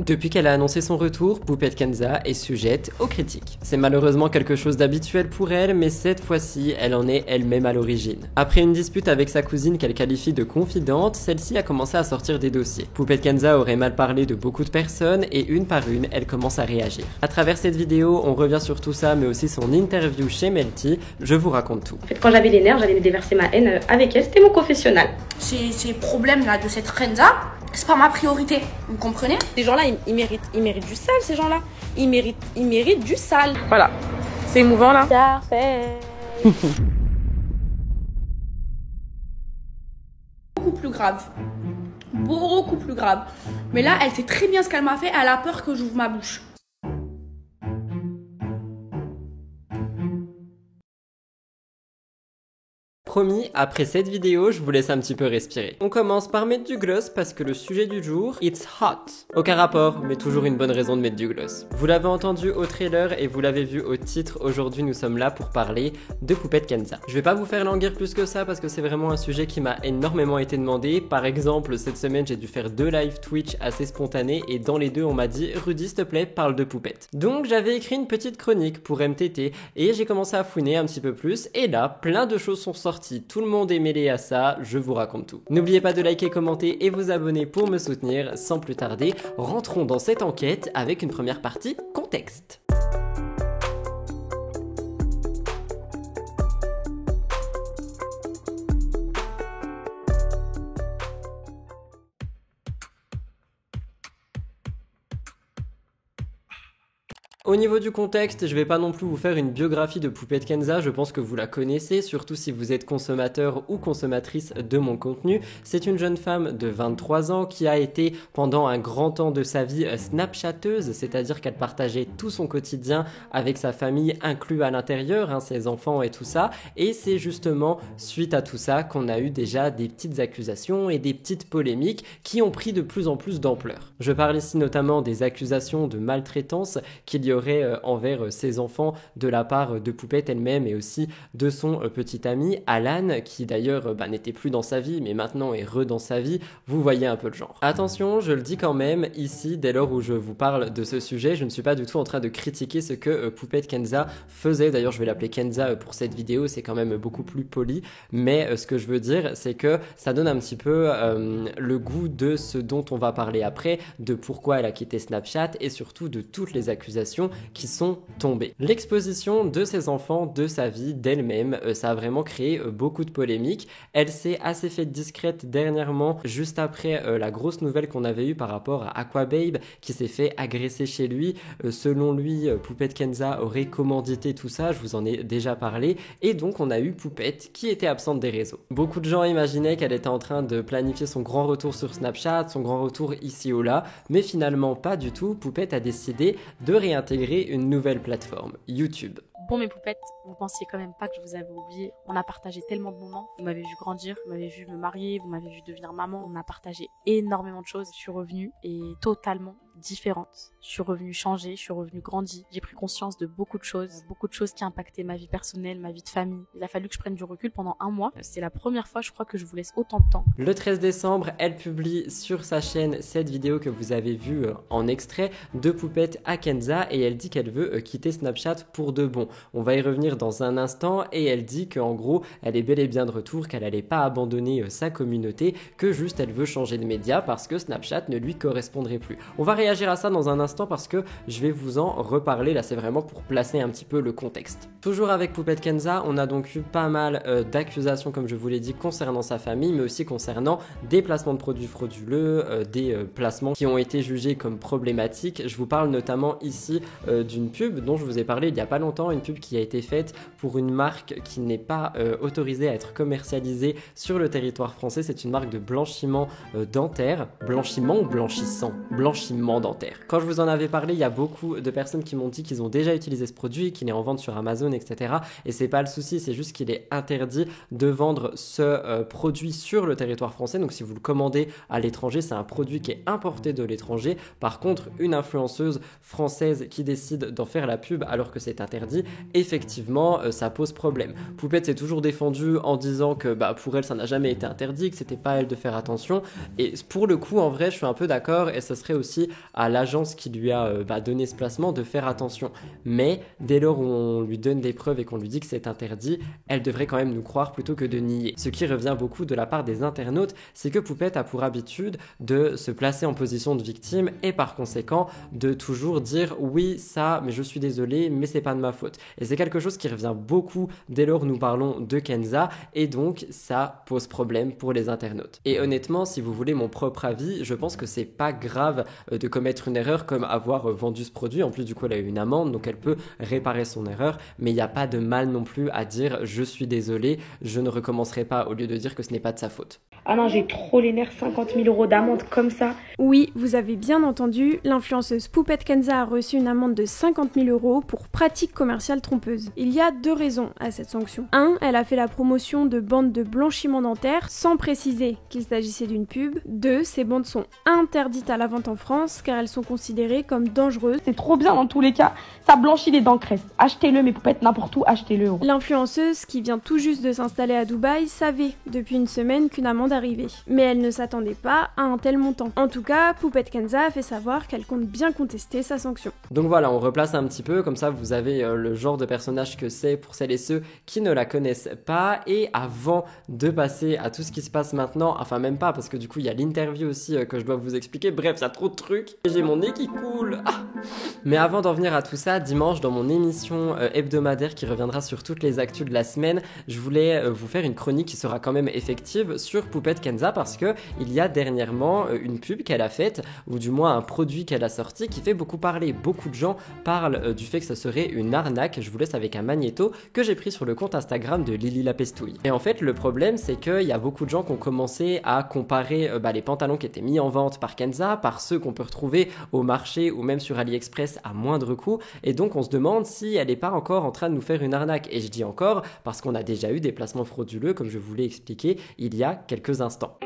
Depuis qu'elle a annoncé son retour, Poupette Kenza est sujette aux critiques. C'est malheureusement quelque chose d'habituel pour elle, mais cette fois-ci, elle en est elle-même à l'origine. Après une dispute avec sa cousine qu'elle qualifie de confidente, celle-ci a commencé à sortir des dossiers. Poupette Kenza aurait mal parlé de beaucoup de personnes et une par une, elle commence à réagir. À travers cette vidéo, on revient sur tout ça, mais aussi son interview chez Melty. Je vous raconte tout. En fait, quand j'avais les nerfs, j'allais me déverser ma haine avec elle, c'était mon confessionnal. Ces problèmes-là de cette Renza, c'est pas ma priorité, vous comprenez? Ces gens-là, ils méritent du sale, ces gens-là. Ils méritent du sale. Voilà, c'est émouvant là. Parfait. Beaucoup plus grave. Beaucoup plus grave. Mais là, elle sait très bien ce qu'elle m'a fait, elle a peur que j'ouvre ma bouche. Promis, après cette vidéo, je vous laisse un petit peu respirer. On commence par mettre du gloss parce que le sujet du jour, it's hot. Aucun rapport, mais toujours une bonne raison de mettre du gloss. Vous l'avez entendu au trailer et vous l'avez vu au titre, aujourd'hui nous sommes là pour parler de Poupette Kenza. Je vais pas vous faire languir plus que ça parce que c'est vraiment un sujet qui m'a énormément été demandé. Par exemple, cette semaine j'ai dû faire 2 live Twitch assez spontanés et dans les deux on m'a dit « Rudy s'il te plaît, parle de Poupette ». Donc j'avais écrit une petite chronique pour MTT et j'ai commencé à fouiner un petit peu plus et là, plein de choses sont sorties. Tout le monde est mêlé à ça, je vous raconte tout. N'oubliez pas de liker, commenter et vous abonner pour me soutenir. Sans plus tarder, rentrons dans cette enquête avec une première partie contexte. Au niveau du contexte, je vais pas non plus vous faire une biographie de Poupette Kenza, je pense que vous la connaissez, surtout si vous êtes consommateur ou consommatrice de mon contenu. C'est une jeune femme de 23 ans qui a été pendant un grand temps de sa vie snapchatteuse, c'est-à-dire qu'elle partageait tout son quotidien avec sa famille inclus à l'intérieur, ses enfants et tout ça, et c'est justement suite à tout ça qu'on a eu déjà des petites accusations et des petites polémiques qui ont pris de plus en plus d'ampleur. Je parle ici notamment des accusations de maltraitance qu'il y aurait envers ses enfants de la part de Poupette elle-même et aussi de son petit ami Alan qui d'ailleurs n'était plus dans sa vie mais maintenant est dans sa vie, vous voyez un peu le genre. Attention, je le dis quand même ici dès lors où je vous parle de ce sujet, je ne suis pas du tout en train de critiquer ce que Poupette Kenza faisait, d'ailleurs je vais l'appeler Kenza pour cette vidéo, c'est quand même beaucoup plus poli, mais ce que je veux dire c'est que ça donne un petit peu le goût de ce dont on va parler après, de pourquoi elle a quitté Snapchat et surtout de toutes les accusations qui sont tombées. L'exposition de ses enfants, de sa vie, d'elle-même, ça a vraiment créé beaucoup de polémiques. Elle s'est assez fait discrète dernièrement, juste après la grosse nouvelle qu'on avait eue par rapport à Aquababe qui s'est fait agresser chez lui. Selon lui, Poupette Kenza aurait commandité tout ça, je vous en ai déjà parlé, et donc on a eu Poupette qui était absente des réseaux. Beaucoup de gens imaginaient qu'elle était en train de planifier son grand retour sur Snapchat, son grand retour ici ou là, mais finalement pas du tout. Poupette a décidé de réintégrer une nouvelle plateforme, YouTube. Bon mes poupettes, vous pensiez quand même pas que je vous avais oublié. On a partagé tellement de moments. Vous m'avez vu grandir, vous m'avez vu me marier, vous m'avez vu devenir maman. On a partagé énormément de choses. Je suis revenue et totalement différente. Je suis revenue changer, je suis revenue grandie. J'ai pris conscience de beaucoup de choses qui impactaient ma vie personnelle, ma vie de famille. Il a fallu que je prenne du recul pendant 1 mois. C'est la première fois, je crois, que je vous laisse autant de temps. Le 13 décembre, elle publie sur sa chaîne cette vidéo que vous avez vue en extrait de Poupette à Kenza et elle dit qu'elle veut quitter Snapchat pour de bon. On va y revenir dans un instant et elle dit qu'en gros, elle est bel et bien de retour, qu'elle n'allait pas abandonner sa communauté, que juste elle veut changer de média parce que Snapchat ne lui correspondrait plus. On va réagir à ça dans un instant parce que je vais vous en reparler, là c'est vraiment pour placer un petit peu le contexte. Toujours avec Poupette Kenza, on a donc eu pas mal d'accusations comme je vous l'ai dit concernant sa famille mais aussi concernant des placements de produits frauduleux, des placements qui ont été jugés comme problématiques. Je vous parle notamment ici d'une pub dont je vous ai parlé il y a pas longtemps, une pub qui a été faite pour une marque qui n'est pas autorisée à être commercialisée sur le territoire français. C'est une marque de blanchiment dentaire. Blanchiment ou blanchissant? Blanchiment dentaire. Quand je vous en avais parlé, il y a beaucoup de personnes qui m'ont dit qu'ils ont déjà utilisé ce produit, qu'il est en vente sur Amazon, etc. Et c'est pas le souci, c'est juste qu'il est interdit de vendre ce produit sur le territoire français. Donc si vous le commandez à l'étranger, c'est un produit qui est importé de l'étranger. Par contre, une influenceuse française qui décide d'en faire la pub alors que c'est interdit, effectivement, ça pose problème. Poupette s'est toujours défendue en disant que pour elle, ça n'a jamais été interdit, que c'était pas à elle de faire attention. Et pour le coup, en vrai, je suis un peu d'accord et ce serait aussi à l'agence qui lui a donné ce placement de faire attention. Mais dès lors où on lui donne des preuves et qu'on lui dit que c'est interdit, elle devrait quand même nous croire plutôt que de nier. Ce qui revient beaucoup de la part des internautes, c'est que Poupette a pour habitude de se placer en position de victime et par conséquent de toujours dire oui ça, mais je suis désolé, mais c'est pas de ma faute. Et c'est quelque chose qui revient beaucoup dès lors où nous parlons de Kenza et donc ça pose problème pour les internautes. Et honnêtement, si vous voulez mon propre avis, je pense que c'est pas grave de commettre une erreur comme avoir vendu ce produit. En plus du coup elle a eu une amende donc elle peut réparer son erreur, mais il n'y a pas de mal non plus à dire je suis désolé, je ne recommencerai pas au lieu de dire que ce n'est pas de sa faute. Ah non, j'ai trop les nerfs, 50 000 € d'amende comme ça. Oui, vous avez bien entendu, l'influenceuse Poupette Kenza a reçu une amende de 50 000 € pour pratique commerciale trompeuse. Il y a 2 raisons à cette sanction. 1, elle a fait la promotion de bandes de blanchiment dentaire sans préciser qu'il s'agissait d'une pub. 2, ces bandes sont interdites à la vente en France car elles sont considérées comme dangereuses. C'est trop bien dans tous les cas, ça blanchit les dents crèves. Achetez-le mes poupettes, n'importe où, achetez-le. L'influenceuse, qui vient tout juste de s'installer à Dubaï, savait depuis une semaine qu'une amende arrivait. Mais elle ne s'attendait pas à un tel montant. En tout cas, Poupette Kenza a fait savoir qu'elle compte bien contester sa sanction. Donc voilà, on replace un petit peu, comme ça vous avez le genre de personnage que c'est pour celles et ceux qui ne la connaissent pas. Et avant de passer à tout ce qui se passe maintenant, enfin même pas parce que du coup il y a l'interview aussi que je dois vous expliquer, bref, il y a trop de trucs, j'ai mon nez qui coule. Mais avant d'en venir à tout ça, dimanche dans mon émission hebdomadaire qui reviendra sur toutes les actus de la semaine, je voulais vous faire une chronique qui sera quand même effective sur Poupette Kenza parce que il y a dernièrement une pub qu'elle a faite, ou du moins un produit qu'elle a sorti qui fait beaucoup parler. Beaucoup de gens parlent du fait que ce serait une arnaque. Je vous laisse avec un magnéto que j'ai pris sur le compte Instagram de Lily la Pestouille. Et en fait le problème c'est qu'il y a beaucoup de gens qui ont commencé à comparer les pantalons qui étaient mis en vente par Kenza par ceux qu'on peut retrouver au marché ou même sur AliExpress à moindre coût, et donc on se demande si elle n'est pas encore en train de nous faire une arnaque. Et je dis encore parce qu'on a déjà eu des placements frauduleux comme je vous l'ai expliqué il y a quelques instants.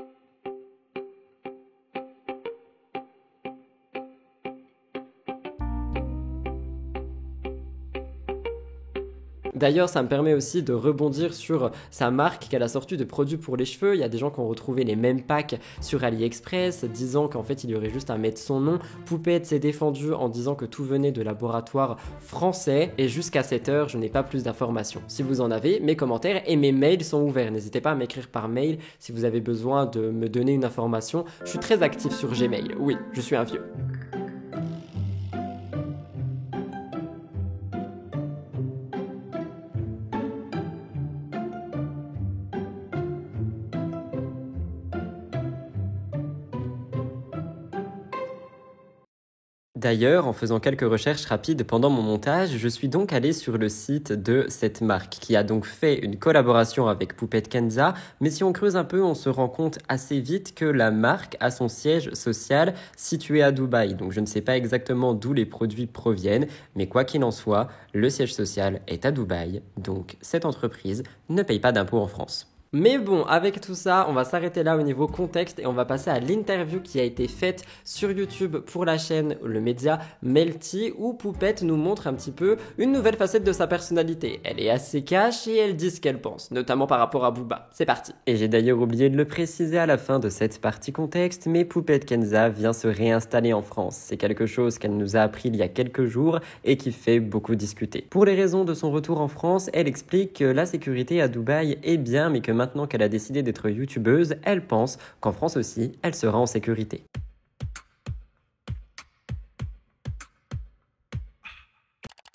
D'ailleurs, ça me permet aussi de rebondir sur sa marque qu'elle a sorti de produits pour les cheveux. Il y a des gens qui ont retrouvé les mêmes packs sur AliExpress, disant qu'en fait, il y aurait juste à mettre son nom. Poupette s'est défendue en disant que tout venait de laboratoires français. Et jusqu'à cette heure, je n'ai pas plus d'informations. Si vous en avez, mes commentaires et mes mails sont ouverts. N'hésitez pas à m'écrire par mail si vous avez besoin de me donner une information. Je suis très actif sur Gmail. Oui, je suis un vieux. D'ailleurs, en faisant quelques recherches rapides pendant mon montage, je suis donc allé sur le site de cette marque qui a donc fait une collaboration avec Poupette Kenza, mais si on creuse un peu, on se rend compte assez vite que la marque a son siège social situé à Dubaï. Donc je ne sais pas exactement d'où les produits proviennent, mais quoi qu'il en soit, le siège social est à Dubaï, donc cette entreprise ne paye pas d'impôts en France. Mais bon, avec tout ça, on va s'arrêter là au niveau contexte et on va passer à l'interview qui a été faite sur YouTube pour la chaîne, le média Melty, où Poupette nous montre un petit peu une nouvelle facette de sa personnalité. Elle est assez cash et elle dit ce qu'elle pense, notamment par rapport à Booba. C'est parti. Et j'ai d'ailleurs oublié de le préciser à la fin de cette partie contexte, mais Poupette Kenza vient se réinstaller en France. C'est quelque chose qu'elle nous a appris il y a quelques jours et qui fait beaucoup discuter. Pour les raisons de son retour en France, elle explique que la sécurité à Dubaï est bien, mais que maintenant qu'elle a décidé d'être youtubeuse, elle pense qu'en France aussi, elle sera en sécurité.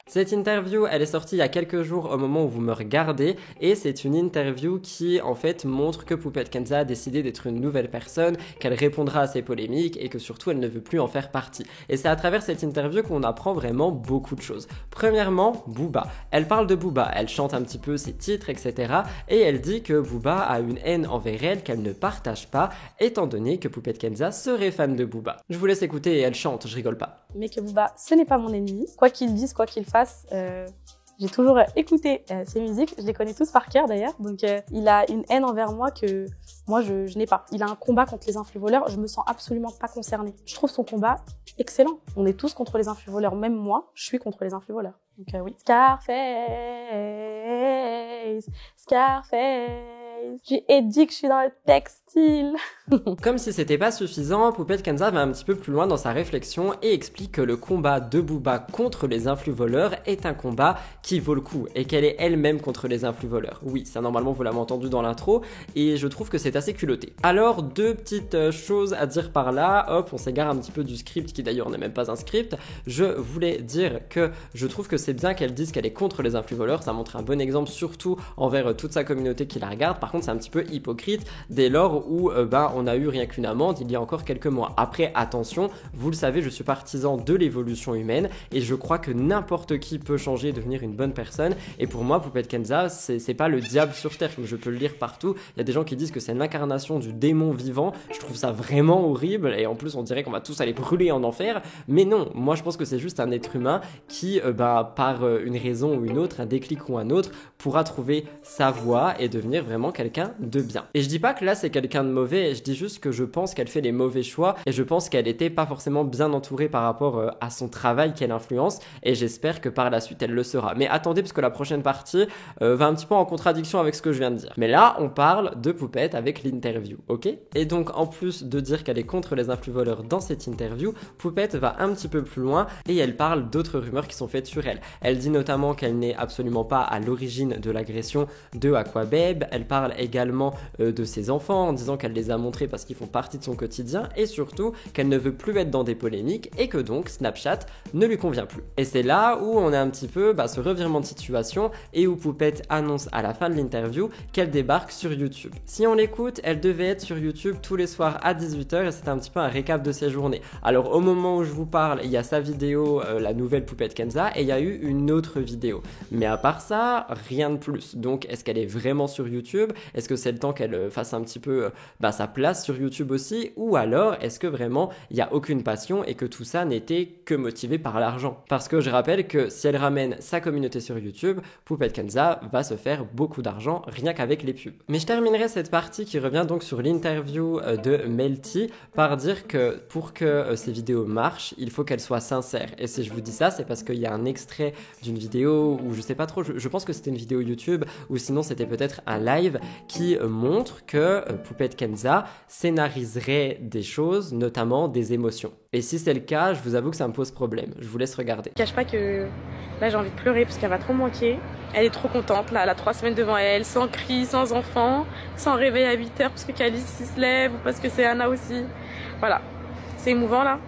Cette interview, elle est sortie il y a quelques jours au moment où vous me regardez et c'est une interview qui en fait montre que Poupette Kenza a décidé d'être une nouvelle personne, qu'elle répondra à ses polémiques et que surtout elle ne veut plus en faire partie. Et c'est à travers cette interview qu'on apprend vraiment beaucoup de choses. Premièrement, Booba. Elle parle de Booba, elle chante un petit peu ses titres, etc. Et elle dit que Booba a une haine envers elle qu'elle ne partage pas, étant donné que Poupette Kenza serait fan de Booba. Je vous laisse écouter et elle chante, je rigole pas. Mais que Booba, ce n'est pas mon ennemi. Quoi qu'il dise, quoi qu'il fasse, j'ai toujours écouté ses musiques, je les connais tous par cœur d'ailleurs, donc il a une haine envers moi que moi je n'ai pas. Il a un combat contre les influvoleurs, je me sens absolument pas concernée. Je trouve son combat excellent. On est tous contre les influvoleurs, même moi, je suis contre les influvoleurs. Donc oui. Scarface, Scarface, guys. J'ai dit que je suis dans le textile. Comme si c'était pas suffisant, Poupette Kenza va un petit peu plus loin dans sa réflexion et explique que le combat de Booba contre les influx voleurs est un combat qui vaut le coup et qu'elle est elle-même contre les influx voleurs. Oui, ça normalement vous l'avez entendu dans l'intro et je trouve que c'est assez culotté. Alors, deux petites choses à dire par là. Hop, on s'égare un petit peu du script qui d'ailleurs n'est même pas un script. Je voulais dire que je trouve que c'est bien qu'elle dise qu'elle est contre les influx voleurs. Ça montre un bon exemple surtout envers toute sa communauté qui la regarde. Par contre, c'est un petit peu hypocrite dès lors où on a eu rien qu'une amende il y a encore quelques mois. Après, attention, vous le savez, je suis partisan de l'évolution humaine et je crois que n'importe qui peut changer et devenir une bonne personne. Et pour moi, Poupette Kenza, c'est pas le diable sur terre, comme je peux le lire partout. Il y a des gens qui disent que c'est l'incarnation du démon vivant. Je trouve ça vraiment horrible et en plus, on dirait qu'on va tous aller brûler en enfer. Mais non, moi je pense que c'est juste un être humain qui, par une raison ou une autre, un déclic ou un autre, pourra trouver sa voie et devenir vraiment quelqu'un de bien. Et je dis pas que là c'est quelqu'un de mauvais, je dis juste que je pense qu'elle fait les mauvais choix et je pense qu'elle était pas forcément bien entourée par rapport à son travail qu'elle influence et j'espère que par la suite elle le sera. Mais attendez parce que la prochaine partie va un petit peu en contradiction avec ce que je viens de dire. Mais là on parle de Poupette avec l'interview, ok? Et donc en plus de dire qu'elle est contre les influx voleurs dans cette interview, Poupette va un petit peu plus loin et elle parle d'autres rumeurs qui sont faites sur elle. Elle dit notamment qu'elle n'est absolument pas à l'origine de l'agression de Aquababe. Elle parle également de ses enfants en disant qu'elle les a montrés parce qu'ils font partie de son quotidien et surtout qu'elle ne veut plus être dans des polémiques et que donc Snapchat ne lui convient plus. Et c'est là où on a un petit peu ce revirement de situation et où Poupette annonce à la fin de l'interview qu'elle débarque sur YouTube. Si on l'écoute, elle devait être sur YouTube tous les soirs à 18h et c'est un petit peu un récap de ses journées. Alors au moment où je vous parle, il y a sa vidéo, la nouvelle Poupette Kenza, et il y a eu une autre vidéo. Mais à part ça, rien de plus. Donc est-ce qu'elle est vraiment sur YouTube? Est-ce que c'est le temps qu'elle fasse un petit peu sa place sur YouTube aussi? Ou alors est-ce que vraiment il n'y a aucune passion et que tout ça n'était que motivé par l'argent? Parce que je rappelle que si elle ramène sa communauté sur YouTube, Poupette Kenza va se faire beaucoup d'argent rien qu'avec les pubs. Mais je terminerai cette partie qui revient donc sur l'interview de Melty par dire que pour que ces vidéos marchent, il faut qu'elles soient sincères. Et si je vous dis ça, c'est parce qu'il y a un extrait d'une vidéo où je sais pas trop, je pense que c'était une vidéo YouTube ou sinon c'était peut-être un live qui montre que Poupette Kenza scénariserait des choses, notamment des émotions. Et si c'est le cas, je vous avoue que ça me pose problème. Je vous laisse regarder. Je cache pas que là j'ai envie de pleurer parce qu'elle va trop manquer. Elle est trop contente, là, elle a 3 semaines devant elle, sans cri, sans enfant, sans réveil à 8h parce que Calice se lève ou parce que c'est Anna aussi. Voilà. C'est émouvant là.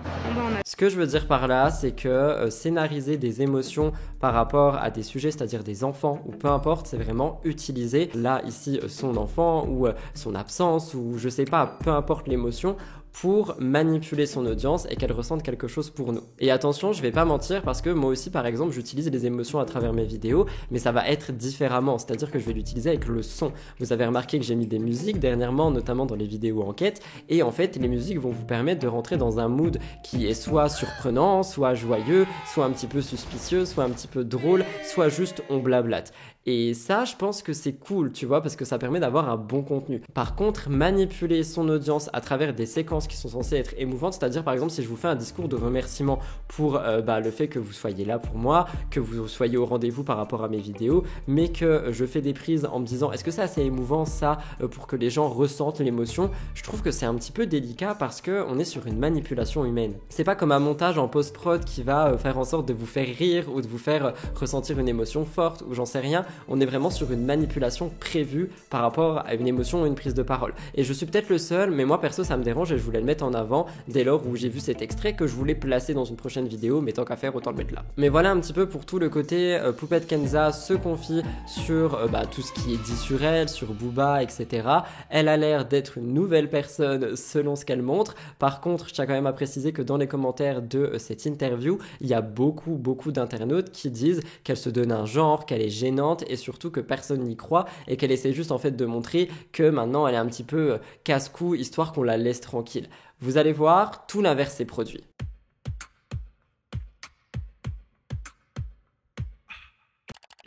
Ce que je veux dire par là, c'est que scénariser des émotions par rapport à des sujets, c'est-à-dire des enfants ou peu importe, c'est vraiment utiliser là ici son enfant ou son absence ou je sais pas, peu importe l'émotion pour manipuler son audience et qu'elle ressente quelque chose pour nous. Et attention, je vais pas mentir parce que moi aussi par exemple j'utilise les émotions à travers mes vidéos, mais ça va être différemment, c'est-à-dire que je vais l'utiliser avec le son. Vous avez remarqué que j'ai mis des musiques dernièrement, notamment dans les vidéos enquêtes, et en fait les musiques vont vous permettre de rentrer dans un mood qui est soit surprenant, soit joyeux, soit un petit peu suspicieux, soit un petit peu drôle, soit juste on blablate. Et ça, je pense que c'est cool, tu vois, parce que ça permet d'avoir un bon contenu. Par contre, manipuler son audience à travers des séquences qui sont censées être émouvantes, c'est-à-dire par exemple si je vous fais un discours de remerciement pour le fait que vous soyez là pour moi, que vous soyez au rendez-vous par rapport à mes vidéos, mais que je fais des prises en me disant est-ce que c'est assez émouvant ça pour que les gens ressentent l'émotion, je trouve que c'est un petit peu délicat parce qu'on est sur une manipulation humaine. C'est pas comme un montage en post-prod qui va faire en sorte de vous faire rire ou de vous faire ressentir une émotion forte ou j'en sais rien. On est vraiment sur une manipulation prévue par rapport à une émotion ou une prise de parole. Et je suis peut-être le seul, mais moi perso ça me dérange et je voulais le mettre en avant dès lors où j'ai vu cet extrait que je voulais placer dans une prochaine vidéo, mais tant qu'à faire autant le mettre là. Mais voilà un petit peu pour tout le côté Poupette Kenza se confie sur tout ce qui est dit sur elle, sur Booba, etc. Elle a l'air d'être une nouvelle personne selon ce qu'elle montre. Par contre, je tiens quand même à préciser que dans les commentaires de cette interview, il y a beaucoup d'internautes qui disent qu'elle se donne un genre, qu'elle est gênante et surtout que personne n'y croit et qu'elle essaie juste en fait de montrer que maintenant elle est un petit peu casse-cou histoire qu'on la laisse tranquille. Vous allez voir, tout l'inverse s'est produit.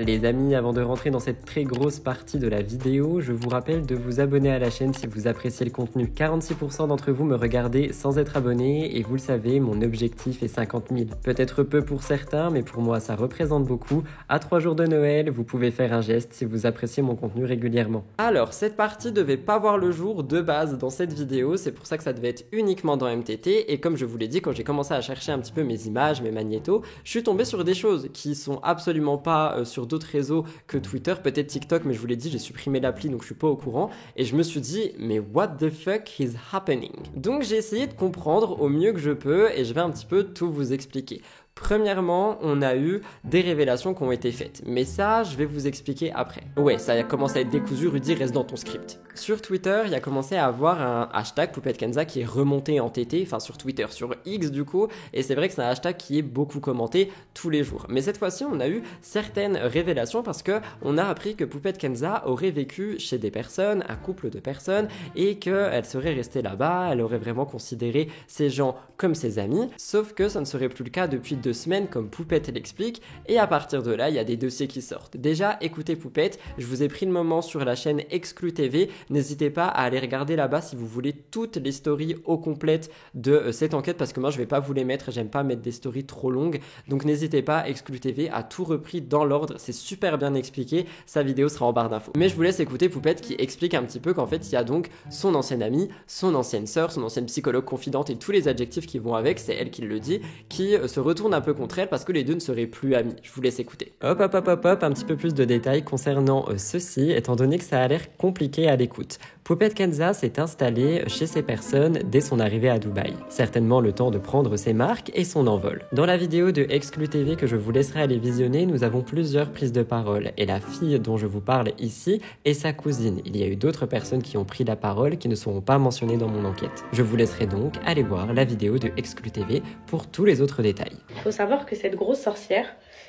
Les amis, avant de rentrer dans cette très grosse partie de la vidéo, je vous rappelle de vous abonner à la chaîne si vous appréciez le contenu. 46% d'entre vous me regardez sans être abonné et vous le savez, mon objectif est 50 000. Peut-être peu pour certains, mais pour moi ça représente beaucoup. À 3 jours de Noël, vous pouvez faire un geste si vous appréciez mon contenu régulièrement. Alors, cette partie devait pas voir le jour de base dans cette vidéo, c'est pour ça que ça devait être uniquement dans MTT, et comme je vous l'ai dit, quand j'ai commencé à chercher un petit peu mes images, mes magnétos, je suis tombé sur des choses qui sont absolument pas sur d'autres réseaux que Twitter, peut-être TikTok, mais je vous l'ai dit, j'ai supprimé l'appli donc je suis pas au courant, et je me suis dit, mais what the fuck is happening? Donc j'ai essayé de comprendre au mieux que je peux, et je vais un petit peu tout vous expliquer. Premièrement, on a eu des révélations qui ont été faites, mais ça, je vais vous expliquer après. Ouais, ça a commencé à être décousu, Rudy, reste dans ton script. Sur Twitter, il y a commencé à avoir un hashtag Poupette Kenza qui est remonté en TT, enfin sur Twitter, sur X du coup, et c'est vrai que c'est un hashtag qui est beaucoup commenté tous les jours. Mais cette fois-ci, on a eu certaines révélations parce que on a appris que Poupette Kenza aurait vécu chez des personnes, un couple de personnes, et qu'elle serait restée là-bas, elle aurait vraiment considéré ces gens comme ses amis, sauf que ça ne serait plus le cas depuis 2 semaines comme Poupette l'explique, et à partir de là, il y a des dossiers qui sortent. Déjà, écoutez Poupette, je vous ai pris le moment sur la chaîne Exclu TV, n'hésitez pas à aller regarder là-bas si vous voulez toutes les stories au complète de cette enquête, parce que moi je vais pas vous les mettre, j'aime pas mettre des stories trop longues, donc n'hésitez pas, Exclu TV a tout repris dans l'ordre, c'est super bien expliqué, sa vidéo sera en barre d'infos. Mais je vous laisse écouter Poupette qui explique un petit peu qu'en fait il y a donc son ancienne amie, son ancienne sœur, son ancienne psychologue confidente et tous les adjectifs qui vont avec, c'est elle qui le dit, qui se retourne un peu contre elle parce que les deux ne seraient plus amis. Je vous laisse écouter. Hop, un petit peu plus de détails concernant ceci, étant donné que ça a l'air compliqué à l'écoute. Poupette Kenza s'est installée chez ces personnes dès son arrivée à Dubaï. Certainement le temps de prendre ses marques et son envol. Dans la vidéo de Exclu TV que je vous laisserai aller visionner, nous avons plusieurs prises de parole. Et la fille dont je vous parle ici est sa cousine. Il y a eu d'autres personnes qui ont pris la parole qui ne seront pas mentionnées dans mon enquête. Je vous laisserai donc aller voir la vidéo de Exclu TV pour tous les autres détails. Il faut savoir que cette grosse sorcière,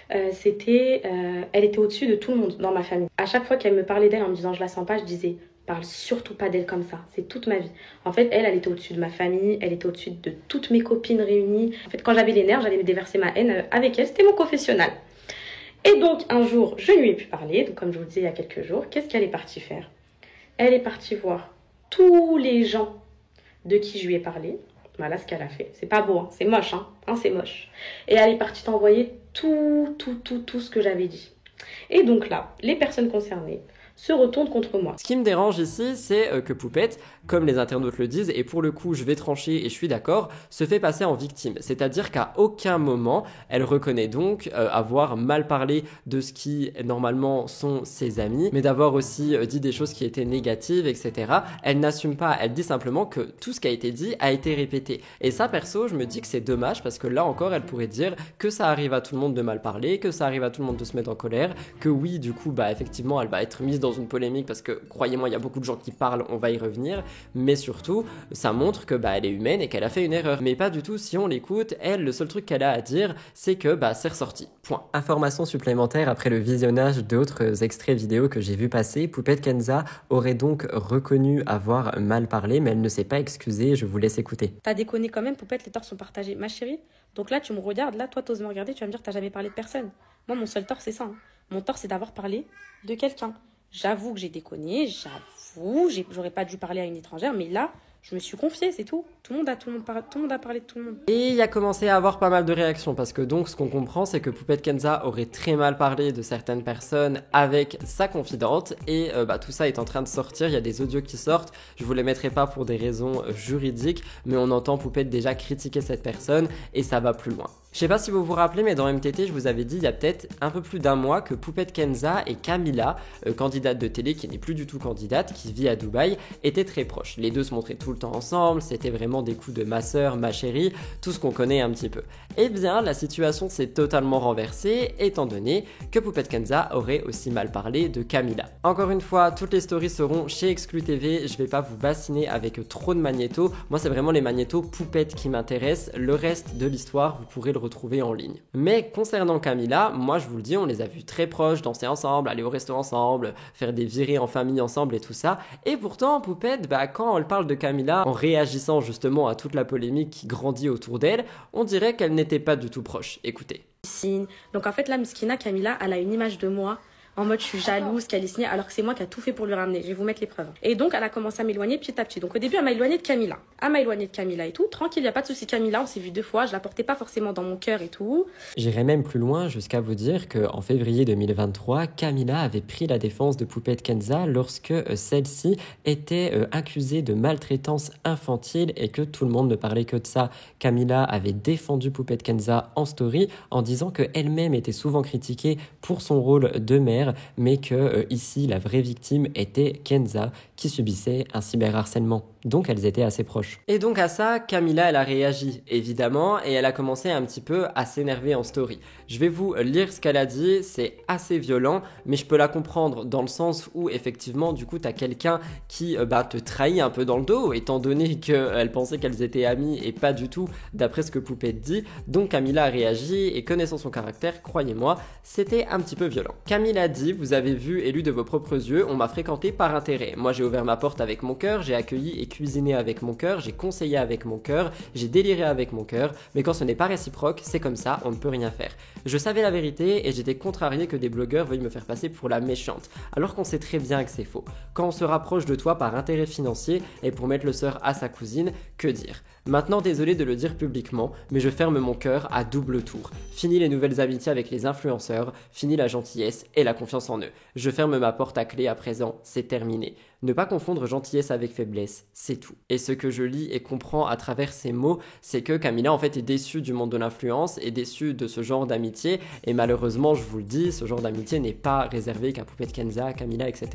elle était au-dessus de tout le monde dans ma famille. À chaque fois qu'elle me parlait d'elle en me disant je la sens pas, je disais parle surtout pas d'elle comme ça, c'est toute ma vie. En fait, elle était au-dessus de ma famille, elle était au-dessus de toutes mes copines réunies. En fait, quand j'avais les nerfs, j'allais me déverser ma haine avec elle, c'était mon confessionnal. Et donc, un jour, je lui ai pu parler, donc comme je vous le disais il y a quelques jours, qu'est-ce qu'elle est partie faire? Elle est partie voir tous les gens de qui je lui ai parlé. Voilà ce qu'elle a fait. C'est pas beau, hein. C'est moche, hein, c'est moche. Et elle est partie t'envoyer tout ce que j'avais dit. Et donc là, les personnes concernées se retournent contre moi. Ce qui me dérange ici, c'est que Poupette, comme les internautes le disent, et pour le coup je vais trancher et je suis d'accord, se fait passer en victime. C'est-à-dire qu'à aucun moment, elle reconnaît donc avoir mal parlé de ce qui normalement sont ses amis, mais d'avoir aussi dit des choses qui étaient négatives, etc. Elle n'assume pas, elle dit simplement que tout ce qui a été dit a été répété. Et ça, perso, je me dis que c'est dommage parce que là encore, elle pourrait dire que ça arrive à tout le monde de mal parler, que ça arrive à tout le monde de se mettre en colère, que oui, du coup, bah effectivement, elle va être mise dans une polémique parce que, croyez-moi, il y a beaucoup de gens qui parlent, on va y revenir, mais surtout, ça montre que bah elle est humaine et qu'elle a fait une erreur. Mais pas du tout, si on l'écoute, elle, le seul truc qu'elle a à dire, c'est que bah c'est ressorti. Point. Information supplémentaire après le visionnage d'autres extraits vidéo que j'ai vu passer, Poupette Kenza aurait donc reconnu avoir mal parlé, mais elle ne s'est pas excusée, je vous laisse écouter. T'as déconné quand même, Poupette, les torts sont partagés. Ma chérie, donc là tu me regardes, là toi t'oses me regarder, tu vas me dire que t'as jamais parlé de personne. Moi mon seul tort c'est ça, hein. Mon tort c'est d'avoir parlé de quelqu'un. J'avoue que j'ai déconné, j'aurais pas dû parler à une étrangère, mais là, je me suis confiée, c'est tout. Tout le monde a parlé de tout le monde. Et il y a commencé à avoir pas mal de réactions, parce que donc ce qu'on comprend, c'est que Poupette Kenza aurait très mal parlé de certaines personnes avec sa confidente, et bah, tout ça est en train de sortir, il y a des audios qui sortent, je vous les mettrai pas pour des raisons juridiques, mais on entend Poupette déjà critiquer cette personne, et ça va plus loin. Je sais pas si vous vous rappelez, mais dans MTT, je vous avais dit il y a peut-être un peu plus d'un mois que Poupette Kenza et Camilla, candidate de télé qui n'est plus du tout candidate, qui vit à Dubaï, étaient très proches. Les deux se montraient tout le temps ensemble, c'était vraiment des coups de ma sœur, ma chérie, tout ce qu'on connaît un petit peu. Eh bien, la situation s'est totalement renversée, étant donné que Poupette Kenza aurait aussi mal parlé de Camilla. Encore une fois, toutes les stories seront chez Exclu TV, je vais pas vous bassiner avec trop de magnétos, moi c'est vraiment les magnétos Poupette qui m'intéressent, le reste de l'histoire, vous pourrez le retrouver en ligne. Mais concernant Camilla, moi je vous le dis, on les a vus très proches, danser ensemble, aller au resto ensemble, faire des virées en famille ensemble et tout ça. Et pourtant, Poupette, bah, quand elle parle de Camilla, en réagissant justement à toute la polémique qui grandit autour d'elle, on dirait qu'elle n'était pas du tout proche. Écoutez. signe. Donc en fait là, Miskina, Camilla, elle a une image de moi en mode je suis jalouse qu'elle ait signé alors que c'est moi qui a tout fait pour lui ramener. Je vais vous mettre les preuves. Et donc elle a commencé à m'éloigner petit à petit. Donc au début elle m'a éloignée de Camilla. Elle m'a éloignée de Camilla et tout. Tranquille, y a pas de souci. Camilla, on s'est vu 2 fois. Je la portais pas forcément dans mon cœur et tout. J'irai même plus loin jusqu'à vous dire qu'en février 2023, Camilla avait pris la défense de Poupette Kenza lorsque celle-ci était accusée de maltraitance infantile et que tout le monde ne parlait que de ça. Camilla avait défendu Poupette Kenza en story en disant qu'elle-même était souvent critiquée pour son rôle de mère, mais que ici la vraie victime était Kenza qui subissait un cyberharcèlement. Donc elles étaient assez proches. Et donc à ça, Camilla elle a réagi évidemment et elle a commencé un petit peu à s'énerver en story. Je vais vous lire ce qu'elle a dit, c'est assez violent, mais je peux la comprendre dans le sens où effectivement du coup t'as quelqu'un qui te trahit un peu dans le dos étant donné qu'elle pensait qu'elles étaient amies et pas du tout d'après ce que Poupette dit. Donc Camilla a réagi et connaissant son caractère, croyez-moi, c'était un petit peu violent. Camilla dit, vous avez vu et lu de vos propres yeux, on m'a fréquenté par intérêt. Moi j'ai ouvert ma porte avec mon cœur, j'ai accueilli et cuisiné avec mon cœur, j'ai conseillé avec mon cœur, j'ai déliré avec mon cœur, mais quand ce n'est pas réciproque, c'est comme ça, on ne peut rien faire. Je savais la vérité et j'étais contrarié que des blogueurs veuillent me faire passer pour la méchante, alors qu'on sait très bien que c'est faux. Quand on se rapproche de toi par intérêt financier et pour mettre le sort à sa cousine, que dire ? Maintenant, désolé de le dire publiquement, mais je ferme mon cœur à double tour. Fini les nouvelles amitiés avec les influenceurs, fini la gentillesse et la confiance en eux. Je ferme ma porte à clé à présent, c'est terminé. Ne pas confondre gentillesse avec faiblesse, c'est tout. Et ce que je lis et comprends à travers ces mots, c'est que Camilla en fait est déçue du monde de l'influence, est déçue de ce genre d'amitié, et malheureusement, je vous le dis, ce genre d'amitié n'est pas réservé qu'à Poupette Kenza, Camilla, etc.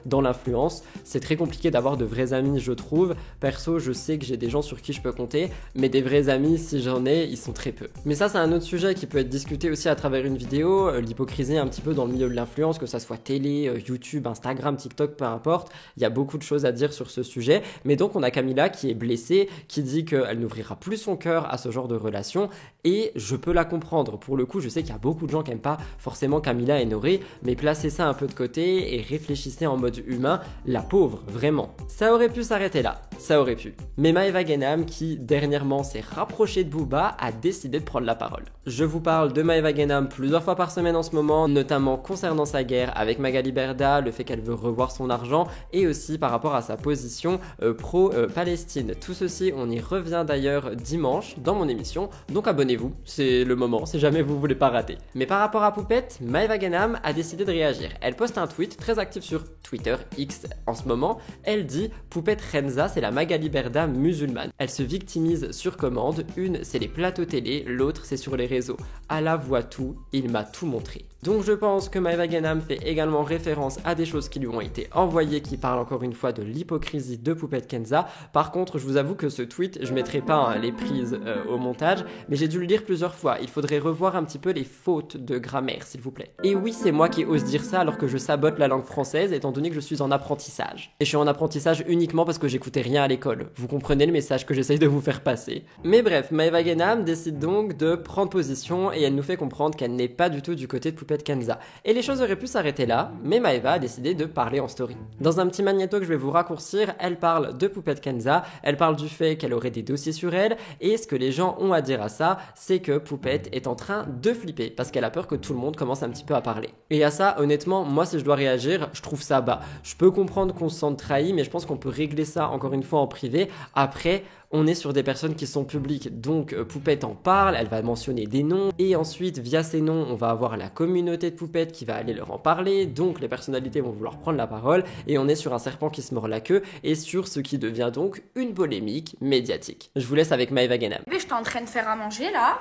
Dans l'influence, c'est très compliqué d'avoir de vrais amis, je trouve. Perso, je sais que j'ai des gens sur qui je peux compter, mais des vrais amis, si j'en ai, ils sont très peu. Mais ça, c'est un autre sujet qui peut être discuté aussi à travers une vidéo, l'hypocrisie un petit peu dans le milieu de l'influence, que ça soit télé, YouTube, Instagram, TikTok, peu importe. Il y a beaucoup de choses à dire sur ce sujet, mais donc on a Camilla qui est blessée, qui dit qu'elle n'ouvrira plus son cœur à ce genre de relation, et je peux la comprendre. Pour le coup, je sais qu'il y a beaucoup de gens qui n'aiment pas forcément Camilla et Noré, mais placez ça un peu de côté et réfléchissez en mode humain, la pauvre, vraiment. Ça aurait pu s'arrêter là, ça aurait pu. Mais Maeva Genam, qui dernièrement s'est rapprochée de Booba, a décidé de prendre la parole. Je vous parle de Maeva Genam plusieurs fois par semaine en ce moment, notamment concernant sa guerre avec Magali Berda, le fait qu'elle veut revoir son argent, et aussi par rapport à sa position pro-Palestine. Tout ceci, on y revient d'ailleurs dimanche dans mon émission, donc abonnez-vous, c'est le moment, si jamais vous voulez pas rater. Mais par rapport à Poupette, Maeva Genam a décidé de réagir. Elle poste un tweet très actif sur Twitter, X en ce moment. Elle dit « Poupette Kenza, c'est la Magali Berda musulmane. Elle se victimise sur commande. Une, c'est les plateaux télé, l'autre, c'est sur les réseaux. Allah voit tout, il m'a tout montré. » Donc je pense que Maeva Genam fait également référence à des choses qui lui ont été envoyées qui parlent encore une fois de l'hypocrisie de Poupette Kenza. Par contre, je vous avoue que ce tweet, je mettrai pas les prises au montage, mais j'ai dû le lire plusieurs fois. Il faudrait revoir un petit peu les fautes de grammaire, s'il vous plaît. Et oui, c'est moi qui ose dire ça alors que je sabote la langue française, étant donné que je suis en apprentissage. Et je suis en apprentissage uniquement parce que j'écoutais rien à l'école. Vous comprenez le message que j'essaye de vous faire passer. Mais bref, Maeva Genam décide donc de prendre position et elle nous fait comprendre qu'elle n'est pas du tout du côté de Poupette Kenza. Et les choses auraient pu s'arrêter là, mais Maeva a décidé de parler en story. Dans un petit magnéto que je vais vous raccourcir, elle parle de Poupette Kenza, elle parle du fait qu'elle aurait des dossiers sur elle, et ce que les gens ont à dire à ça, c'est que Poupette est en train de flipper, parce qu'elle a peur que tout le monde commence un petit peu à parler. Et à ça, honnêtement, moi si je dois réagir, je trouve ça bas. Je peux comprendre qu'on se sente trahi, mais je pense qu'on peut régler ça encore une fois en privé. Après, on est sur des personnes qui sont publiques, donc Poupette en parle, elle va mentionner des noms, et ensuite via ces noms, on va avoir la communauté de Poupette qui va aller leur en parler, donc les personnalités vont vouloir prendre la parole, et on est sur un serpent qui se mord la queue, et sur ce qui devient donc une polémique médiatique. Je vous laisse avec Maeva Genam. Je suis en train de faire à manger là,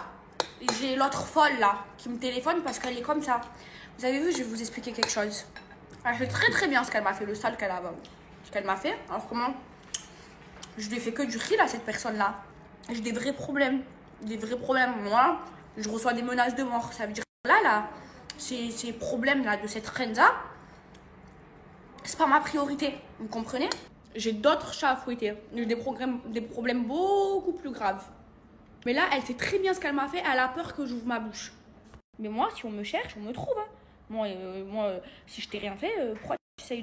et j'ai l'autre folle là, qui me téléphone parce qu'elle est comme ça. Vous avez vu, je vais vous expliquer quelque chose. Elle fait très bien ce qu'elle m'a fait, le sale qu'elle m'a fait, alors comment je lui ai fait que du riz là, cette personne-là. J'ai des vrais problèmes. Moi, je reçois des menaces de mort. Ça veut dire que là, ces problèmes-là de cette Kenza, c'est pas ma priorité. Vous comprenez? J'ai d'autres chats à fouetter. J'ai des problèmes beaucoup plus graves. Mais là, elle sait très bien ce qu'elle m'a fait. Elle a peur que j'ouvre ma bouche. Mais moi, si on me cherche, on me trouve. Hein. Moi, si je t'ai rien fait, pourquoi tu essayes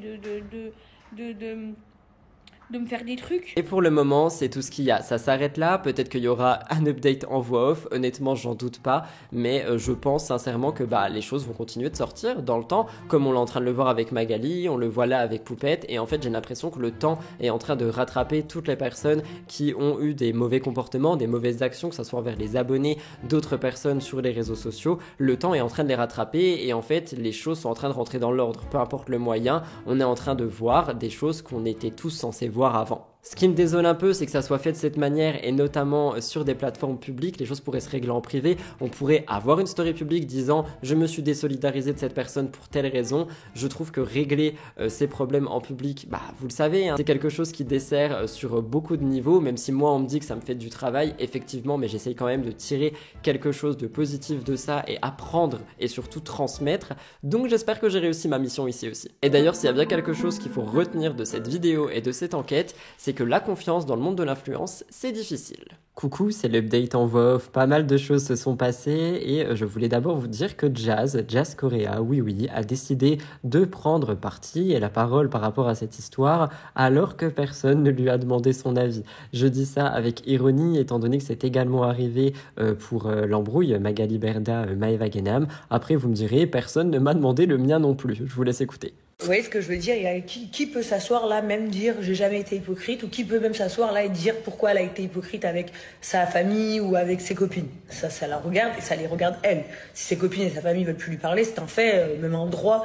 de me faire des trucs. Et pour le moment, c'est tout ce qu'il y a. Ça s'arrête là. Peut-être qu'il y aura un update en voix off. Honnêtement, j'en doute pas. Mais je pense sincèrement que les choses vont continuer de sortir dans le temps. Comme on est en train de le voir avec Magali, on le voit là avec Poupette. Et en fait, j'ai l'impression que le temps est en train de rattraper toutes les personnes qui ont eu des mauvais comportements, des mauvaises actions, que ce soit envers les abonnés, d'autres personnes sur les réseaux sociaux. Le temps est en train de les rattraper. Et en fait, les choses sont en train de rentrer dans l'ordre. Peu importe le moyen, on est en train de voir des choses qu'on était tous censés voir avant. Ce qui me désole un peu, c'est que ça soit fait de cette manière et notamment sur des plateformes publiques, les choses pourraient se régler en privé. On pourrait avoir une story publique disant « je me suis désolidarisé de cette personne pour telle raison ». Je trouve que régler ces problèmes en public, vous le savez, c'est quelque chose qui dessert sur beaucoup de niveaux, même si moi on me dit que ça me fait du travail, effectivement, mais j'essaye quand même de tirer quelque chose de positif de ça et apprendre et surtout transmettre. Donc j'espère que j'ai réussi ma mission ici aussi. Et d'ailleurs, s'il y a bien quelque chose qu'il faut retenir de cette vidéo et de cette enquête, c'est que la confiance dans le monde de l'influence, c'est difficile. Coucou, c'est l'update en voix off. Pas mal de choses se sont passées et je voulais d'abord vous dire que Jazz Correa, oui, a décidé de prendre parti et la parole par rapport à cette histoire alors que personne ne lui a demandé son avis. Je dis ça avec ironie étant donné que c'est également arrivé pour l'embrouille Magali Berda, Maëva Guénam. Après, vous me direz, personne ne m'a demandé le mien non plus. Je vous laisse écouter. Vous voyez ce que je veux dire? Il y a qui peut s'asseoir là, même dire j'ai jamais été hypocrite, ou qui peut même s'asseoir là et dire pourquoi elle a été hypocrite avec sa famille ou avec ses copines. Ça la regarde et ça les regarde elle. Si ses copines et sa famille veulent plus lui parler, c'est un fait, même en droit,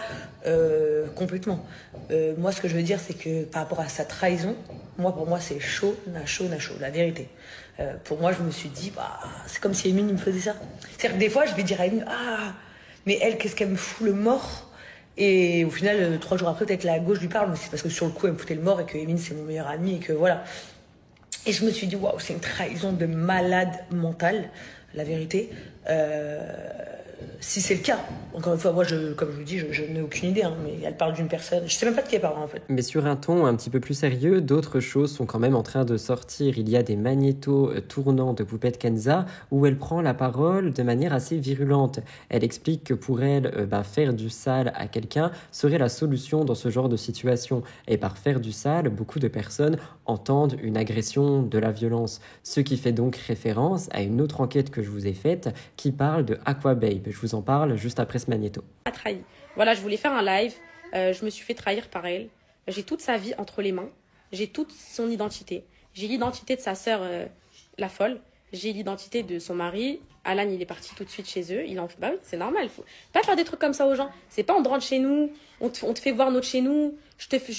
complètement. Moi, ce que je veux dire, c'est que par rapport à sa trahison, pour moi, c'est chaud, la vérité. Pour moi, je me suis dit, c'est comme si Emine me faisait ça. C'est-à-dire que des fois, je vais dire à Emine, mais elle, qu'est-ce qu'elle me fout le mort? Et au final, 3 jours après, peut-être la gauche lui parle, mais c'est parce que sur le coup, elle me foutait le mort et que Emine, c'est mon meilleur ami et que voilà. Et je me suis dit, waouh, c'est une trahison de malade mental, la vérité. Si c'est le cas, encore une fois, moi, comme je vous dis, je n'ai aucune idée, mais elle parle d'une personne, je sais même pas de qui elle parle en fait. Mais sur un ton un petit peu plus sérieux, d'autres choses sont quand même en train de sortir. Il y a des magnétos tournants de Poupette Kenza où elle prend la parole de manière assez virulente. Elle explique que pour elle, faire du sale à quelqu'un serait la solution dans ce genre de situation. Et par faire du sale, beaucoup de personnes entendent une agression, de la violence. Ce qui fait donc référence à une autre enquête que je vous ai faite qui parle de Aquababe. Je vous en parle juste après ce magnéto. Trahi. Voilà, je voulais faire un live. Je me suis fait trahir par elle. J'ai toute sa vie entre les mains. J'ai toute son identité. J'ai l'identité de sa sœur, la folle. J'ai l'identité de son mari. Alan, il est parti tout de suite chez eux. Oui, c'est normal. Faut pas faire des trucs comme ça aux gens. C'est pas on te rentre chez nous, on te fait voir notre chez nous.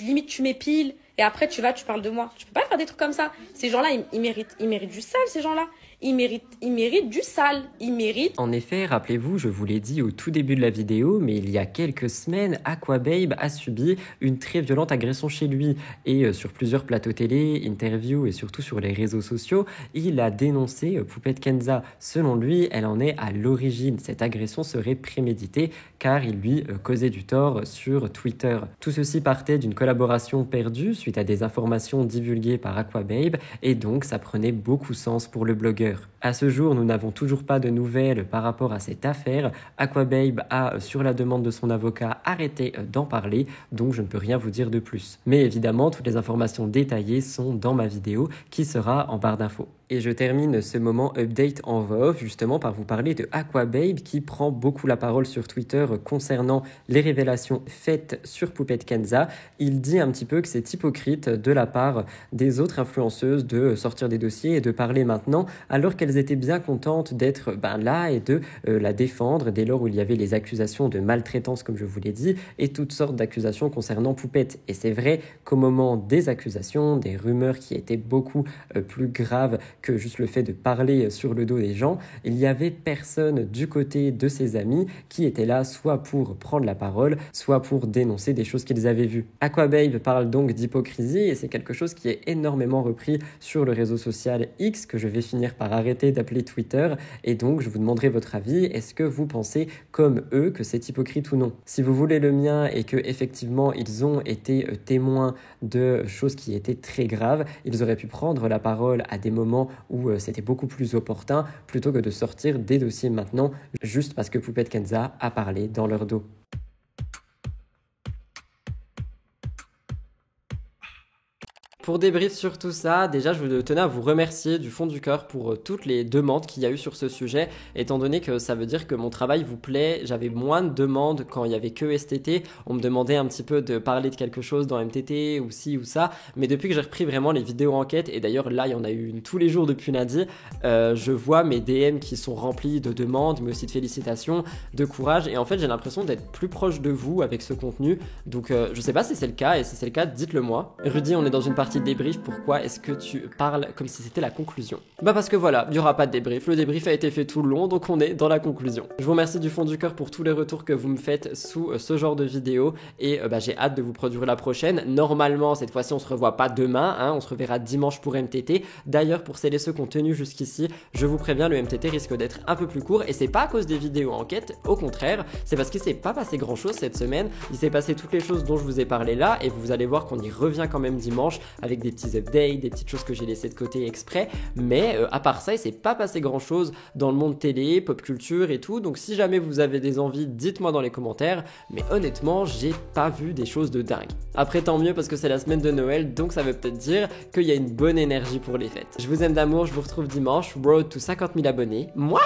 Limite, tu m'épiles. Et après, tu parles de moi. Tu peux pas faire des trucs comme ça. Ces gens-là, ils méritent du sale, ces gens-là. Ils méritent du sale. Ils méritent. En effet, rappelez-vous, je vous l'ai dit au tout début de la vidéo, mais il y a quelques semaines, Aquababe a subi une très violente agression chez lui. Et sur plusieurs plateaux télé, interviews et surtout sur les réseaux sociaux, il a dénoncé Poupette Kenza. Selon lui, elle en est à l'origine. Cette agression serait préméditée car il lui causait du tort sur Twitter. Tout ceci partait d'une collaboration perdue suite à des informations divulguées par Aquababe et donc ça prenait beaucoup sens pour le blogueur. À ce jour, nous n'avons toujours pas de nouvelles par rapport à cette affaire. Aquababe a, sur la demande de son avocat, arrêté d'en parler, donc je ne peux rien vous dire de plus. Mais évidemment, toutes les informations détaillées sont dans ma vidéo qui sera en barre d'infos. Et je termine ce moment update en voix off justement par vous parler de Aquababe qui prend beaucoup la parole sur Twitter concernant les révélations faites sur Poupette Kenza. Il dit un petit peu que c'est hypocrite de la part des autres influenceuses de sortir des dossiers et de parler maintenant alors qu'elles étaient bien contentes d'être là et de la défendre dès lors où il y avait les accusations de maltraitance comme je vous l'ai dit et toutes sortes d'accusations concernant Poupette. Et c'est vrai qu'au moment des accusations, des rumeurs qui étaient beaucoup plus graves que juste le fait de parler sur le dos des gens, il y avait personne du côté de ses amis qui était là soit pour prendre la parole, soit pour dénoncer des choses qu'ils avaient vues. Aquababe parle donc d'hypocrisie et c'est quelque chose qui est énormément repris sur le réseau social X que je vais finir par arrêter d'appeler Twitter et donc je vous demanderai votre avis. Est-ce que vous pensez comme eux que c'est hypocrite ou non? Si vous voulez le mien et que effectivement ils ont été témoins de choses qui étaient très graves, ils auraient pu prendre la parole à des moments où c'était beaucoup plus opportun plutôt que de sortir des dossiers maintenant juste parce que Poupette Kenza a parlé dans leur dos. Pour débrief sur tout ça, déjà je tenais à vous remercier du fond du cœur pour toutes les demandes qu'il y a eu sur ce sujet, étant donné que ça veut dire que mon travail vous plaît. J'avais moins de demandes quand il y avait que STT, on me demandait un petit peu de parler de quelque chose dans MTT ou ci ou ça, mais depuis que j'ai repris vraiment les vidéos enquêtes, et d'ailleurs là il y en a eu une tous les jours depuis lundi, je vois mes DM qui sont remplis de demandes, mais aussi de félicitations, de courage, et en fait j'ai l'impression d'être plus proche de vous avec ce contenu, donc je sais pas si c'est le cas, et si c'est le cas, dites-le moi. Rudy, on est dans une partie de débrief, pourquoi est-ce que tu parles comme si c'était la conclusion? Bah parce que voilà, il n'y aura pas de débrief, le débrief a été fait tout le long, donc on est dans la conclusion. Je vous remercie du fond du cœur pour tous les retours que vous me faites sous ce genre de vidéo, et j'ai hâte de vous produire la prochaine. Normalement, cette fois-ci, on se revoit pas demain, hein, on se reverra dimanche pour MTT. D'ailleurs, pour celles et ceux qui ont tenu jusqu'ici, je vous préviens, le MTT risque d'être un peu plus court, et c'est pas à cause des vidéos enquêtes, au contraire, c'est parce qu'il s'est pas passé grand chose cette semaine, il s'est passé toutes les choses dont je vous ai parlé là, et vous allez voir qu'on y revient quand même dimanche, avec des petits updates, des petites choses que j'ai laissées de côté exprès, mais à part ça, il s'est pas passé grand chose dans le monde télé, pop culture et tout, donc si jamais vous avez des envies, dites-moi dans les commentaires, mais honnêtement, j'ai pas vu des choses de dingue. Après, tant mieux parce que c'est la semaine de Noël, donc ça veut peut-être dire qu'il y a une bonne énergie pour les fêtes. Je vous aime d'amour, je vous retrouve dimanche, road to 50 000 abonnés, moi